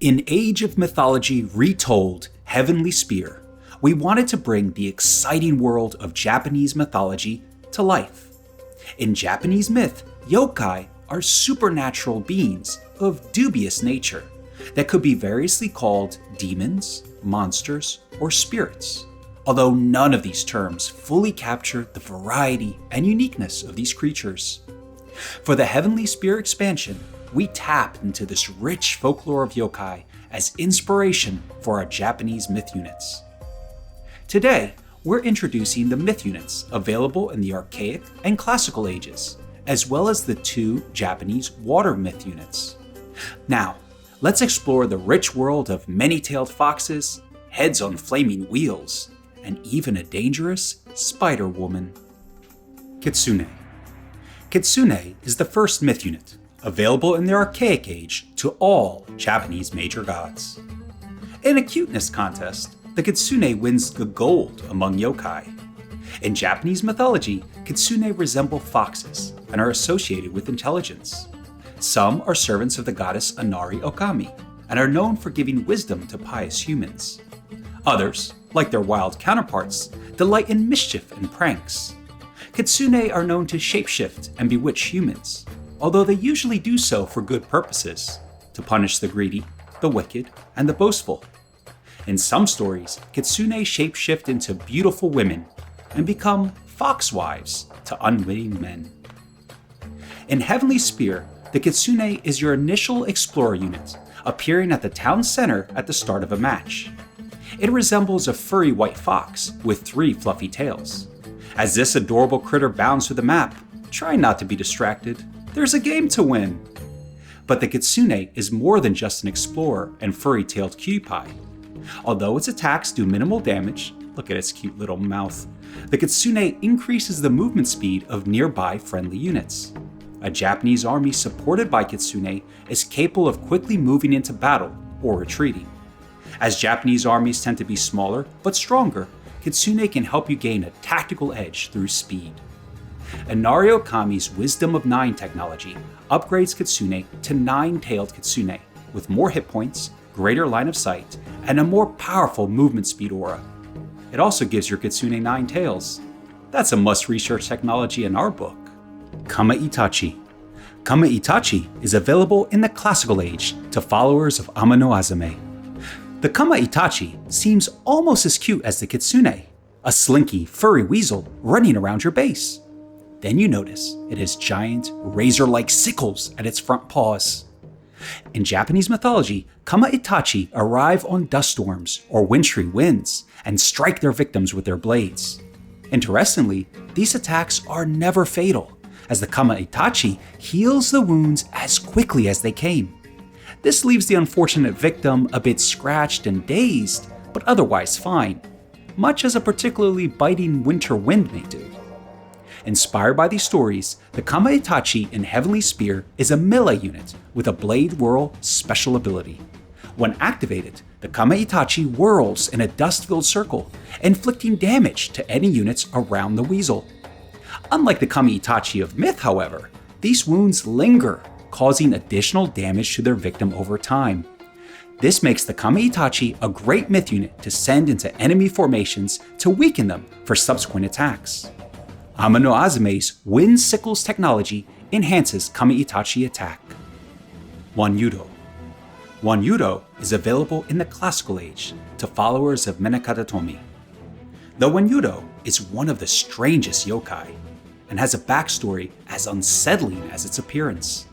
In Age of Mythology Retold, Heavenly Spear, we wanted to bring the exciting world of Japanese mythology to life. In Japanese myth, yokai are supernatural beings of dubious nature that could be variously called demons, monsters, or spirits, although none of these terms fully capture the variety and uniqueness of these creatures. For the Heavenly Spear expansion, we tap into this rich folklore of yokai as inspiration for our Japanese myth units. Today, we're introducing the myth units available in the Archaic and Classical Ages, as well as the 2 Japanese water myth units. Now, let's explore the rich world of many-tailed foxes, heads on flaming wheels, and even a dangerous spider woman. Kitsune. Kitsune is the first myth unit, available in the Archaic Age to all Japanese major gods. In a cuteness contest, the Kitsune wins the gold among yokai. In Japanese mythology, Kitsune resemble foxes and are associated with intelligence. Some are servants of the goddess Inari Okami and are known for giving wisdom to pious humans. Others, like their wild counterparts, delight in mischief and pranks. Kitsune are known to shapeshift and bewitch humans, although they usually do so for good purposes, to punish the greedy, the wicked, and the boastful. In some stories, Kitsune shapeshift into beautiful women and become fox wives to unwitting men. In Heavenly Spear, the Kitsune is your initial explorer unit, appearing at the town center at the start of a match. It resembles a furry white fox with 3 fluffy tails. As this adorable critter bounds through the map, try not to be distracted. There's a game to win! But the Kitsune is more than just an explorer and furry-tailed cutie pie. Although its attacks do minimal damage, look at its cute little mouth, the Kitsune increases the movement speed of nearby friendly units. A Japanese army supported by Kitsune is capable of quickly moving into battle or retreating. As Japanese armies tend to be smaller but stronger, Kitsune can help you gain a tactical edge through speed. Inari Okami's Wisdom of 9 technology upgrades Kitsune to 9-tailed Kitsune, with more hit points, greater line of sight, and a more powerful movement speed aura. It also gives your Kitsune 9 tails. That's a must-research technology in our book. Kama Itachi. Kama Itachi is available in the Classical Age to followers of Amano Azame. The Kama Itachi seems almost as cute as the Kitsune, a slinky, furry weasel running around your base. Then you notice it has giant, razor-like sickles at its front paws. In Japanese mythology, Kama Itachi arrive on dust storms or wintry winds and strike their victims with their blades. Interestingly, these attacks are never fatal, as the Kama Itachi heals the wounds as quickly as they came. This leaves the unfortunate victim a bit scratched and dazed, but otherwise fine, much as a particularly biting winter wind may do. Inspired by these stories, the Kama Itachi in Heavenly Spear is a melee unit with a Blade Whirl special ability. When activated, the Kama Itachi whirls in a dust-filled circle, inflicting damage to any units around the weasel. Unlike the Kama Itachi of myth, however, these wounds linger, causing additional damage to their victim over time. This makes the Kama Itachi a great myth unit to send into enemy formations to weaken them for subsequent attacks. Amano Azume's Wind Sickles technology enhances Kama Itachi attack. Wanyudo. Wanyudo is available in the Classical Age to followers of Menakata-tomi. The Wanyudo is one of the strangest yokai and has a backstory as unsettling as its appearance.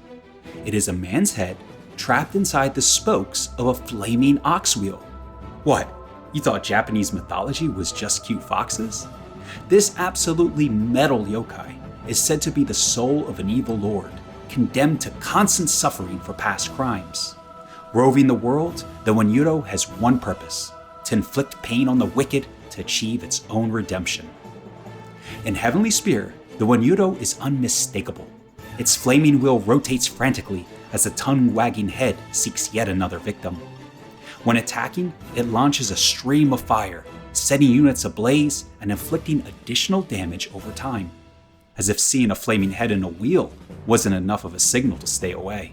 It is a man's head trapped inside the spokes of a flaming ox wheel. What, you thought Japanese mythology was just cute foxes? This absolutely metal yokai is said to be the soul of an evil lord, condemned to constant suffering for past crimes. Roving the world, the Wanyudo has one purpose: to inflict pain on the wicked to achieve its own redemption. In Heavenly Spear, the Wanyudo is unmistakable. Its flaming wheel rotates frantically as the tongue-wagging head seeks yet another victim. When attacking, it launches a stream of fire, setting units ablaze and inflicting additional damage over time, as if seeing a flaming head in a wheel wasn't enough of a signal to stay away.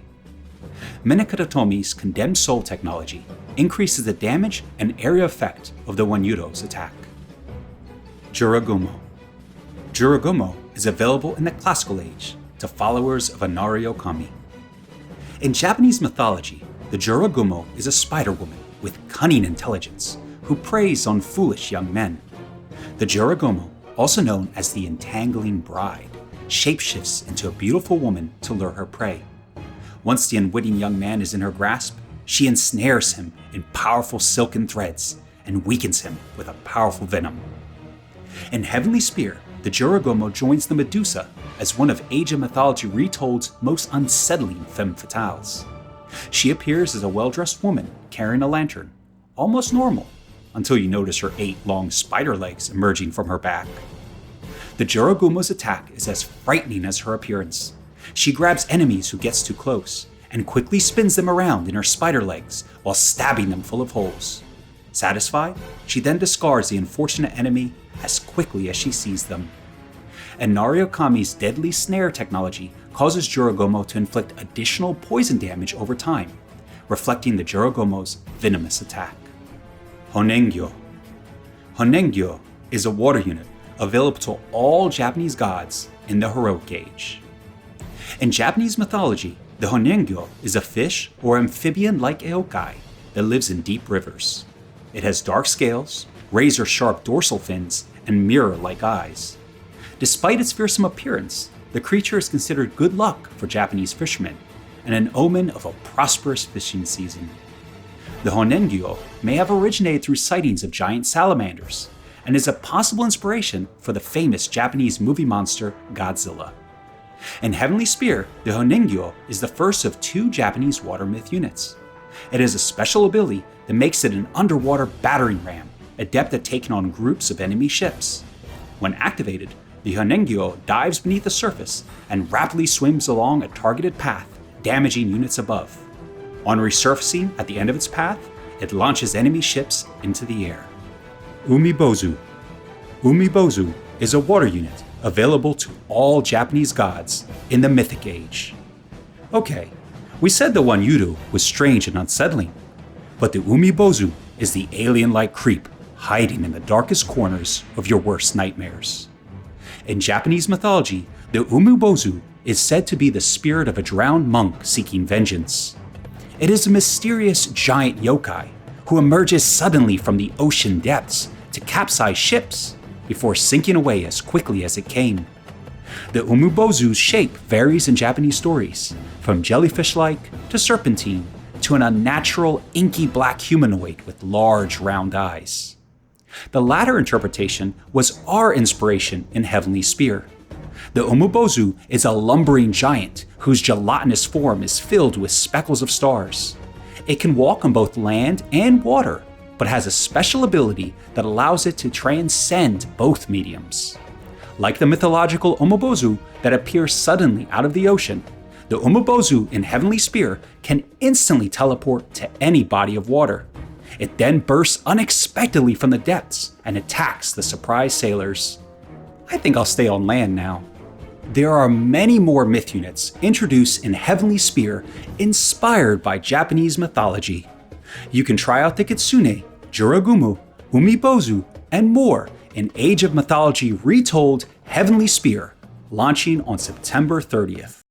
Minakatomi's condemned soul technology increases the damage and area effect of the Wanyudo's attack. Jorogumo. Jorogumo is available in the Classical Age to followers of Inari Okami. In Japanese mythology, the Jorogumo is a spider woman with cunning intelligence who preys on foolish young men. The Jorogumo, also known as the Entangling Bride, shapeshifts into a beautiful woman to lure her prey. Once the unwitting young man is in her grasp, she ensnares him in powerful silken threads and weakens him with a powerful venom. In Heavenly Spear, the Jorogumo joins the Medusa as one of Age of Mythology Retold's most unsettling femme fatales. She appears as a well-dressed woman carrying a lantern, almost normal, until you notice her 8 long spider legs emerging from her back. The Jorogumo's attack is as frightening as her appearance. She grabs enemies who gets too close, and quickly spins them around in her spider legs while stabbing them full of holes. Satisfied, she then discards the unfortunate enemy as quickly as she sees them. Inari Okami's deadly snare technology causes Jorogumo to inflict additional poison damage over time, reflecting the Jorogumo's venomous attack. Honengyo. Honengyo is a water unit available to all Japanese gods in the Heroic Age. In Japanese mythology, the Honengyo is a fish or amphibian-like yokai that lives in deep rivers. It has dark scales, razor-sharp dorsal fins, and mirror-like eyes. Despite its fearsome appearance, the creature is considered good luck for Japanese fishermen and an omen of a prosperous fishing season. The Honengyo may have originated through sightings of giant salamanders and is a possible inspiration for the famous Japanese movie monster Godzilla. In Heavenly Spear, the Honengyo is the first of 2 Japanese water myth units. It has a special ability that makes it an underwater battering ram, adept at taking on groups of enemy ships. When activated, the Honengyo dives beneath the surface and rapidly swims along a targeted path, damaging units above. On resurfacing at the end of its path, it launches enemy ships into the air. Umibozu. Umibozu is a water unit available to all Japanese gods in the Mythic Age. Okay, we said the Wanyudo was strange and unsettling, but the Umibozu is the alien-like creep hiding in the darkest corners of your worst nightmares. In Japanese mythology, the Umibozu is said to be the spirit of a drowned monk seeking vengeance. It is a mysterious giant yokai who emerges suddenly from the ocean depths to capsize ships before sinking away as quickly as it came. The Umibozu's shape varies in Japanese stories, from jellyfish-like to serpentine to an unnatural inky black humanoid with large round eyes. The latter interpretation was our inspiration in Heavenly Spear. The Umibozu is a lumbering giant whose gelatinous form is filled with speckles of stars. It can walk on both land and water, but has a special ability that allows it to transcend both mediums. Like the mythological Umibozu that appears suddenly out of the ocean, the Umibozu in Heavenly Spear can instantly teleport to any body of water. It then bursts unexpectedly from the depths and attacks the surprised sailors. I think I'll stay on land now. There are many more myth units introduced in Heavenly Spear inspired by Japanese mythology. You can try out the Kitsune, Jorogumo, Umibozu, and more in Age of Mythology Retold Heavenly Spear, launching on September 30th.